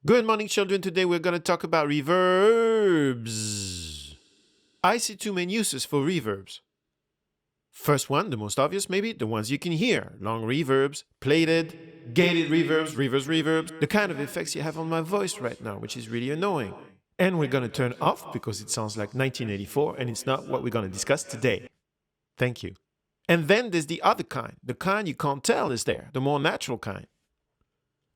Good morning, children. Today we're going to talk about reverbs. I see two main uses for reverbs. First one, the most obvious maybe, the ones you can hear. Long reverbs, plated, gated reverbs, reverse reverbs, the kind of effects you have on my voice right now, which is really annoying. And we're going to turn off because it sounds like 1984 and it's not what we're going to discuss today. Thank you. And then there's the other kind, the kind you can't tell is there, the more natural kind.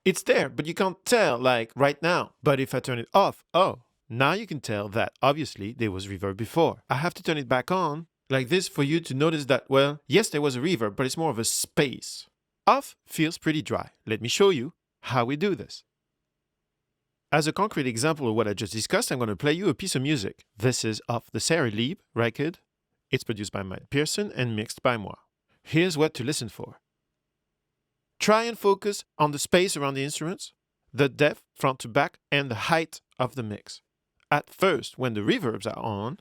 It's there, but you can't tell, like right now. But if I turn it off, oh, now you can tell that obviously there was reverb before. I have to turn it back on like this for you to notice that, well, yes, there was a reverb, but it's more of a space. Off feels pretty dry. Let me show you how we do this. As a concrete example of what I just discussed, I'm going to play you a piece of music. This is off the Sarah Lieb record. It's produced by Mike Pearson and mixed by moi. Here's what to listen for. Try and focus on the space around the instruments, the depth front to back, and the height of the mix. At first, when the reverbs are on,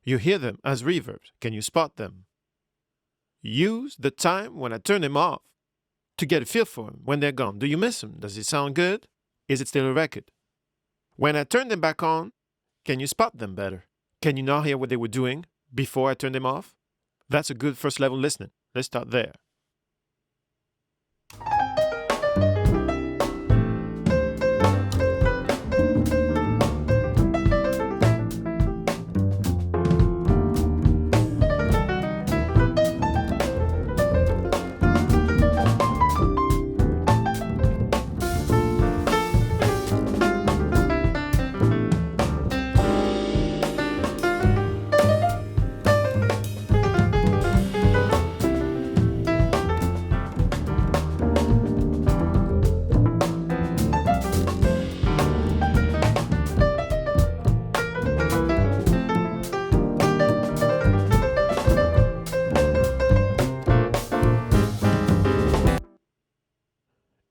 you hear them as reverbs. Can you spot them? Use the time when I turn them off to get a feel for them when they're gone. Do you miss them? Does it sound good? Is it still a record? When I turn them back on, can you spot them better? Can you now hear what they were doing before I turned them off? That's a good first level listening. Let's start there.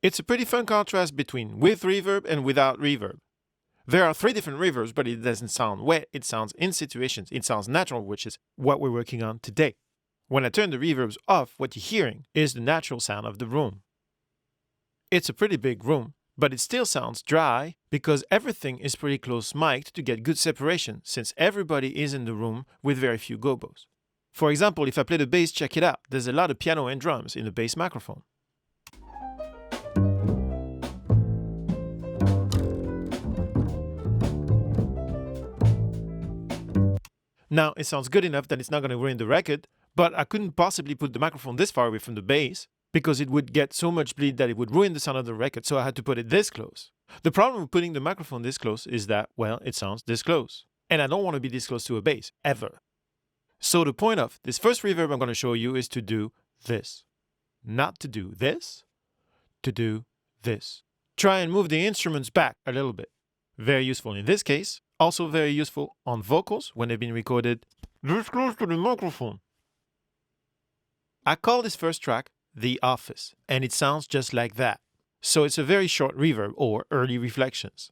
It's a pretty fun contrast between with reverb and without reverb. There are three different reverbs, but it doesn't sound wet. It sounds in situations. It sounds natural, which is what we're working on today. When I turn the reverbs off, what you're hearing is the natural sound of the room. It's a pretty big room, but it still sounds dry because everything is pretty close mic'd to get good separation since everybody is in the room with very few gobos. For example, if I play the bass, check it out. There's a lot of piano and drums in the bass microphone. Now, it sounds good enough that it's not going to ruin the record, but I couldn't possibly put the microphone this far away from the bass because it would get so much bleed that it would ruin the sound of the record, so I had to put it this close. The problem with putting the microphone this close is that, well, it sounds this close. And I don't want to be this close to a bass, ever. So the point of this first reverb I'm going to show you is to do this. Not to do this, to do this. Try and move the instruments back a little bit. Very useful in this case. Also very useful on vocals when they've been recorded this close to the microphone. I call this first track The Office, and it sounds just like that. So it's a very short reverb or early reflections.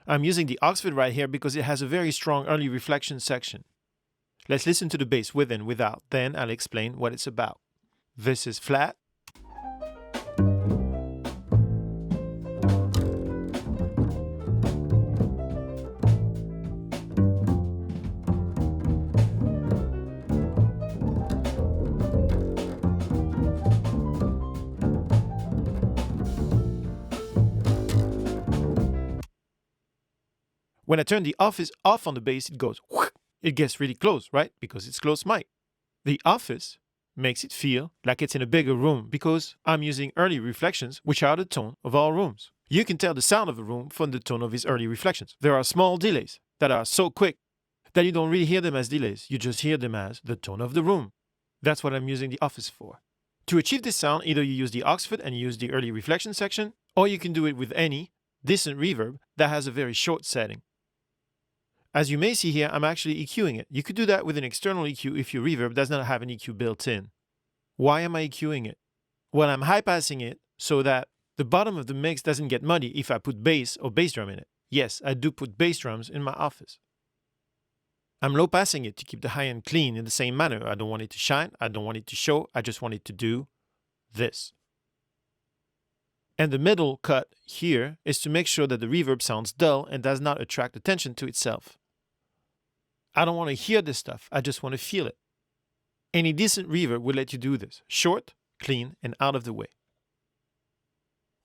I'm using the Oxford right here because it has a very strong early reflection section. Let's listen to the bass with and without, then I'll explain what it's about. This is flat. When I turn the office off on the bass, it goes whoosh. It gets really close, right? Because it's close mic. The office makes it feel like it's in a bigger room because I'm using early reflections, which are the tone of all rooms. You can tell the sound of a room from the tone of its early reflections. There are small delays that are so quick that you don't really hear them as delays. You just hear them as the tone of the room. That's what I'm using the office for. To achieve this sound, either you use the Oxford and use the early reflection section, or you can do it with any decent reverb that has a very short setting. As you may see here, I'm actually EQing it. You could do that with an external EQ if your reverb does not have an EQ built in. Why am I EQing it? Well, I'm high passing it so that the bottom of the mix doesn't get muddy if I put bass or bass drum in it. Yes, I do put bass drums in my office. I'm low passing it to keep the high end clean in the same manner. I don't want it to shine. I don't want it to show. I just want it to do this. And the middle cut here is to make sure that the reverb sounds dull and does not attract attention to itself. I don't want to hear this stuff, I just want to feel it. Any decent reverb will let you do this. Short, clean, and out of the way.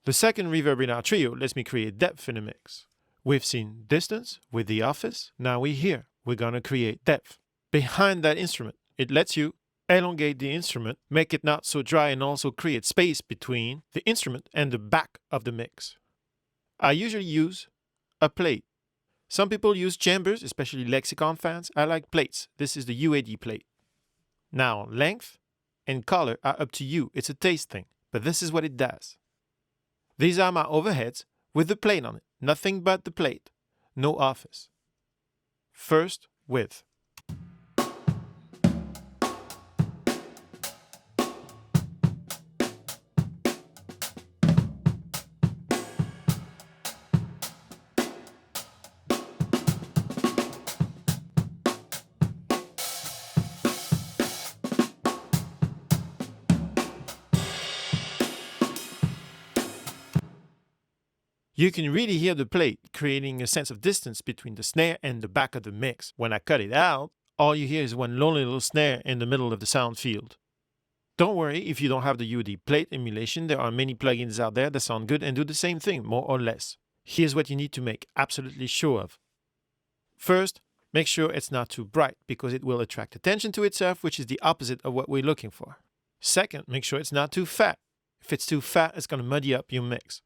The second reverb in our trio lets me create depth in a mix. We've seen distance with the office, now we're here. We're going to create depth. Behind that instrument, it lets you elongate the instrument, make it not so dry, and also create space between the instrument and the back of the mix. I usually use a plate. Some people use chambers, especially lexicon fans. I like plates. This is the UAD plate. Now, length and color are up to you. It's a taste thing, but this is what it does. These are my overheads with the plate on it. Nothing but the plate. No office. First, width. You can really hear the plate, creating a sense of distance between the snare and the back of the mix. When I cut it out, all you hear is one lonely little snare in the middle of the sound field. Don't worry if you don't have the UAD plate emulation, there are many plugins out there that sound good and do the same thing, more or less. Here's what you need to make absolutely sure of. First, make sure it's not too bright because it will attract attention to itself, which is the opposite of what we're looking for. Second, make sure it's not too fat. If it's too fat, it's going to muddy up your mix.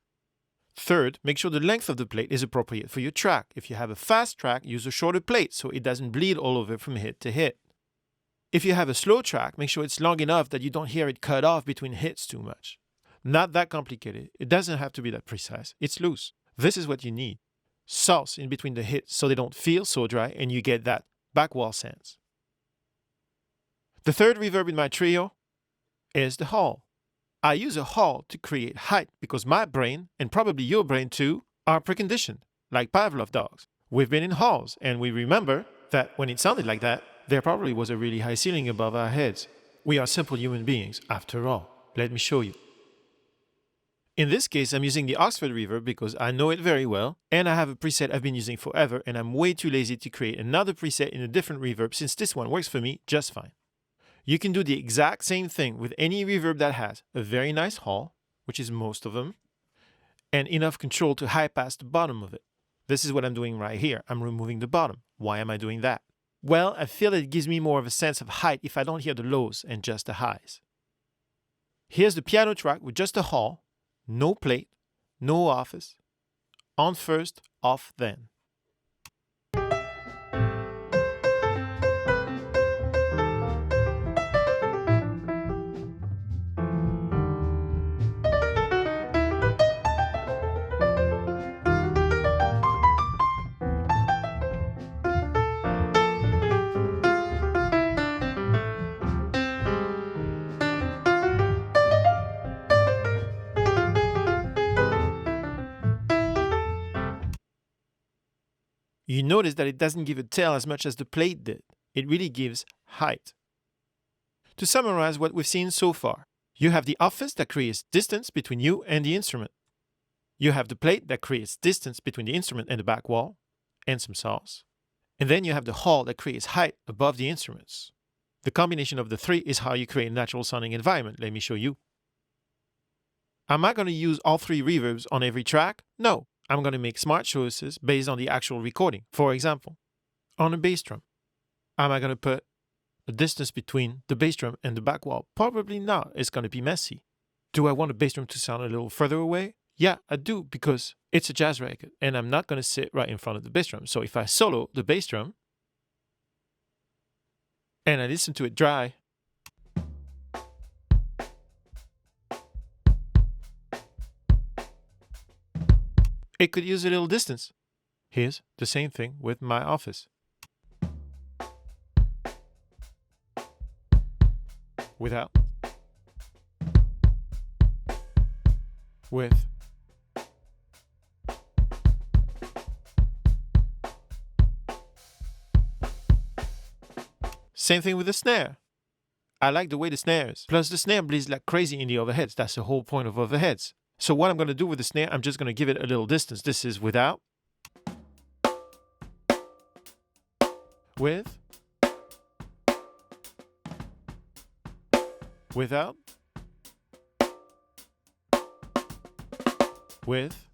Third, make sure the length of the plate is appropriate for your track. If you have a fast track, use a shorter plate so it doesn't bleed all over from hit to hit. If you have a slow track, make sure it's long enough that you don't hear it cut off between hits too much. Not that complicated. It doesn't have to be that precise. It's loose. This is what you need. Sauce in between the hits so they don't feel so dry and you get that backwall sense. The third reverb in my trio is the hall. I use a hall to create height because my brain, and probably your brain too, are preconditioned, like Pavlov dogs. We've been in halls, and we remember that when it sounded like that, there probably was a really high ceiling above our heads. We are simple human beings, after all. Let me show you. In this case, I'm using the Oxford Reverb because I know it very well, and I have a preset I've been using forever, and I'm way too lazy to create another preset in a different reverb since this one works for me just fine. You can do the exact same thing with any reverb that has a very nice hall, which is most of them, and enough control to high pass the bottom of it. This is what I'm doing right here. I'm removing the bottom. Why am I doing that? Well, I feel it gives me more of a sense of height if I don't hear the lows and just the highs. Here's the piano track with just a hall, no plate, no office, on first, off then. You notice that it doesn't give a tail as much as the plate did. It really gives height. To summarize what we've seen so far, you have the office that creates distance between you and the instrument. You have the plate that creates distance between the instrument and the back wall, and some sauce. And then you have the hall that creates height above the instruments. The combination of the three is how you create a natural sounding environment. Let me show you. Am I going to use all three reverbs on every track? No. I'm going to make smart choices based on the actual recording. For example, on a bass drum, am I going to put a distance between the bass drum and the back wall? Probably not. It's going to be messy. Do I want a bass drum to sound a little further away? Yeah, I do, because it's a jazz record and I'm not going to sit right in front of the bass drum. So if I solo the bass drum and I listen to it dry, it could use a little distance. Here's the same thing with my office. Without. With. Same thing with the snare. I like the way the snare is. Plus the snare bleeds like crazy in the overheads. That's the whole point of overheads. So what I'm going to do with the snare, I'm just going to give it a little distance. This is without, with, without, with.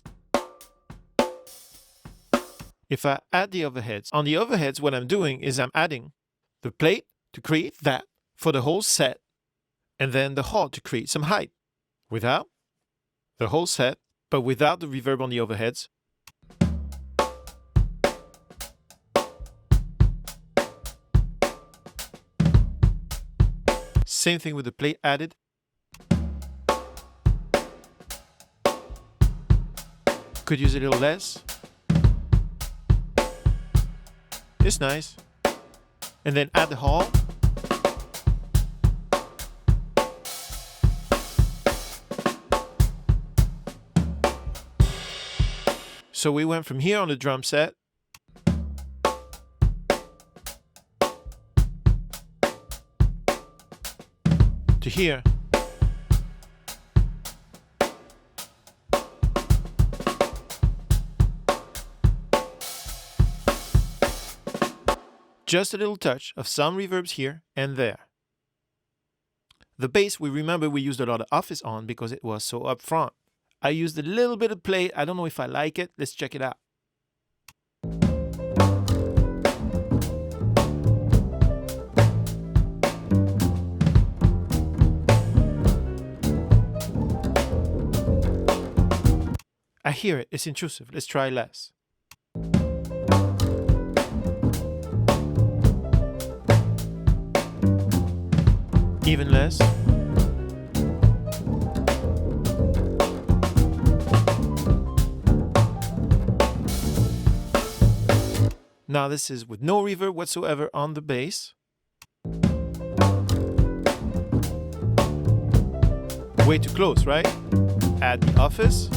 If I add the overheads, on the overheads, what I'm doing is I'm adding the plate to create that for the whole set, and then the halt to create some height. Without the whole set, but without the reverb on the overheads. Same thing with the plate added. Could use a little less. It's nice. And then add the halt. So we went from here on the drum set to here. Just a little touch of some reverbs here and there. The bass, we remember we used a lot of office on because it was so up front. I used a little bit of plate. I don't know if I like it. Let's check it out. I hear it. It's intrusive. Let's try less. Even less. Now this is with no reverb whatsoever on the bass. Way too close, right? Add the office.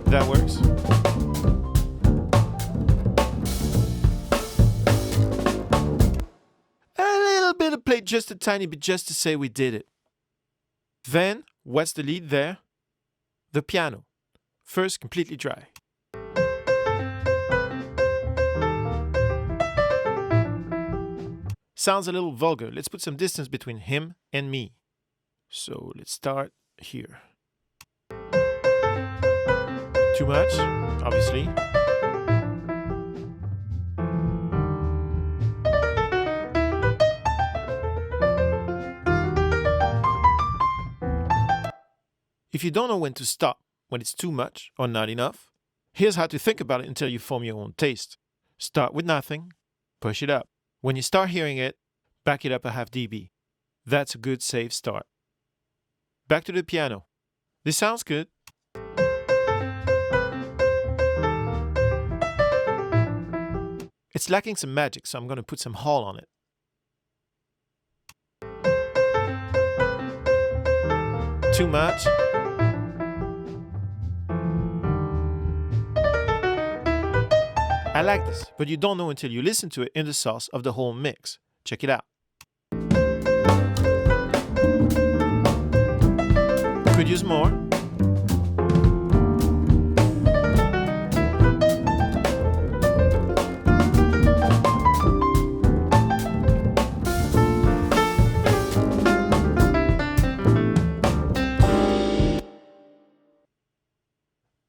That works. A little bit of plate, just a tiny bit, just to say we did it. Then, what's the lead there? The piano. First, completely dry. Sounds a little vulgar. Let's put some distance between him and me. So let's start here. Too much, obviously. If you don't know when to stop, when it's too much or not enough, here's how to think about it until you form your own taste. Start with nothing, push it up. When you start hearing it, back it up a half dB. That's a good safe start. Back to the piano. This sounds good. It's lacking some magic, so I'm going to put some halt on it. Too much. I like this, but you don't know until you listen to it in the sauce of the whole mix. Check it out. Could use more.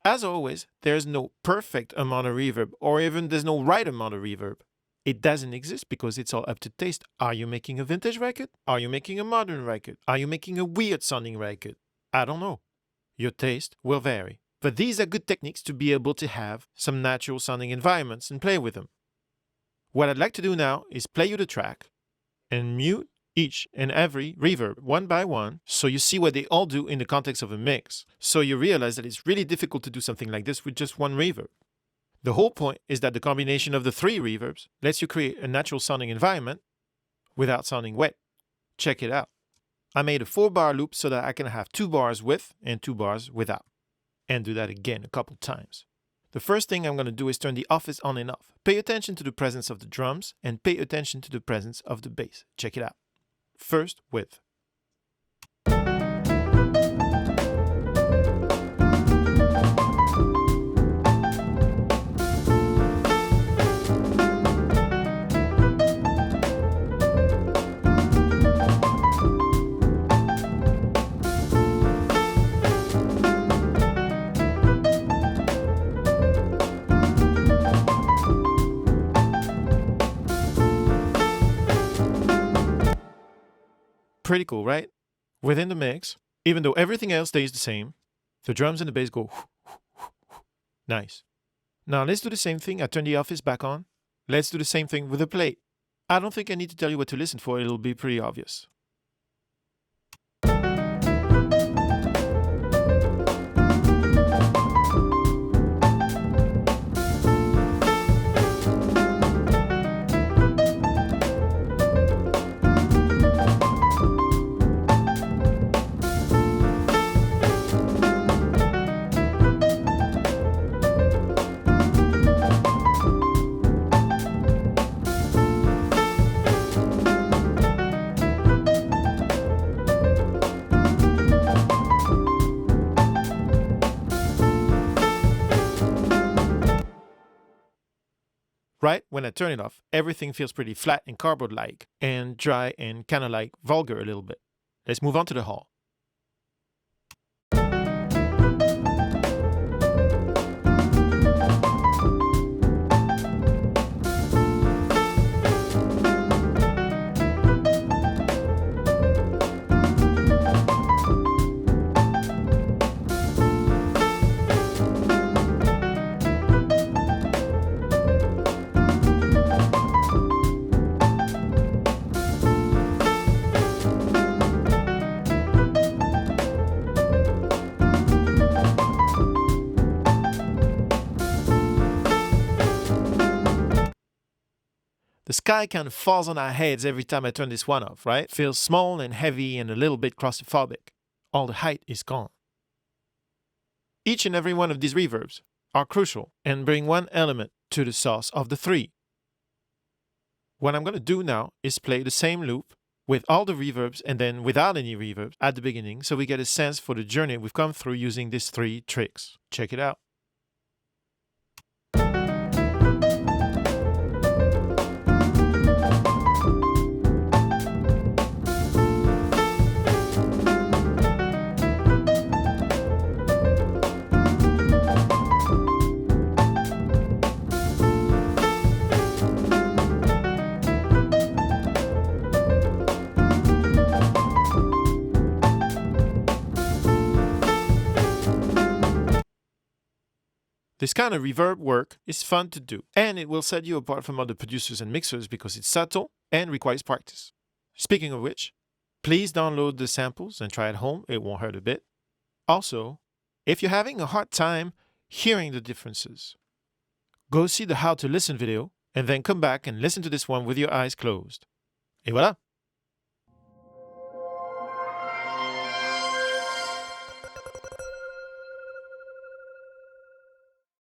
As always, there's no perfect amount of reverb, or even there's no right amount of reverb. It doesn't exist because it's all up to taste. Are you making a vintage record? Are you making a modern record? Are you making a weird sounding record? I don't know. Your taste will vary. But these are good techniques to be able to have some natural sounding environments and play with them. What I'd like to do now is play you the track and mute each and every reverb one by one, so you see what they all do in the context of a mix. So you realize that it's really difficult to do something like this with just one reverb. The whole point is that the combination of the three reverbs lets you create a natural sounding environment without sounding wet. Check it out. I made a 4-bar loop so that I can have 2 bars with and 2 bars without. And do that again a couple times. The first thing I'm going to do is turn the office on and off. Pay attention to the presence of the drums and pay attention to the presence of the bass. Check it out. First with. Pretty cool, right? Within the mix, even though everything else stays the same, the drums and the bass go nice. Now let's do the same thing. I turn the office back on. Let's do the same thing with the plate. I don't think I need to tell you what to listen for. It'll be pretty obvious. Right when I turn it off, everything feels pretty flat and cardboard-like, and dry and kind of like vulgar a little bit. Let's move on to the hall. The sky kind of falls on our heads every time I turn this one off, right? Feels small and heavy and a little bit claustrophobic. All the height is gone. Each and every one of these reverbs are crucial and bring one element to the sauce of the three. What I'm going to do now is play the same loop with all the reverbs and then without any reverbs at the beginning, so we get a sense for the journey we've come through using these three tricks. Check it out. This kind of reverb work is fun to do, and it will set you apart from other producers and mixers because it's subtle and requires practice. Speaking of which, please download the samples and try at home. It won't hurt a bit. Also, if you're having a hard time hearing the differences, go see the How to Listen video and then come back and listen to this one with your eyes closed. Et voilà!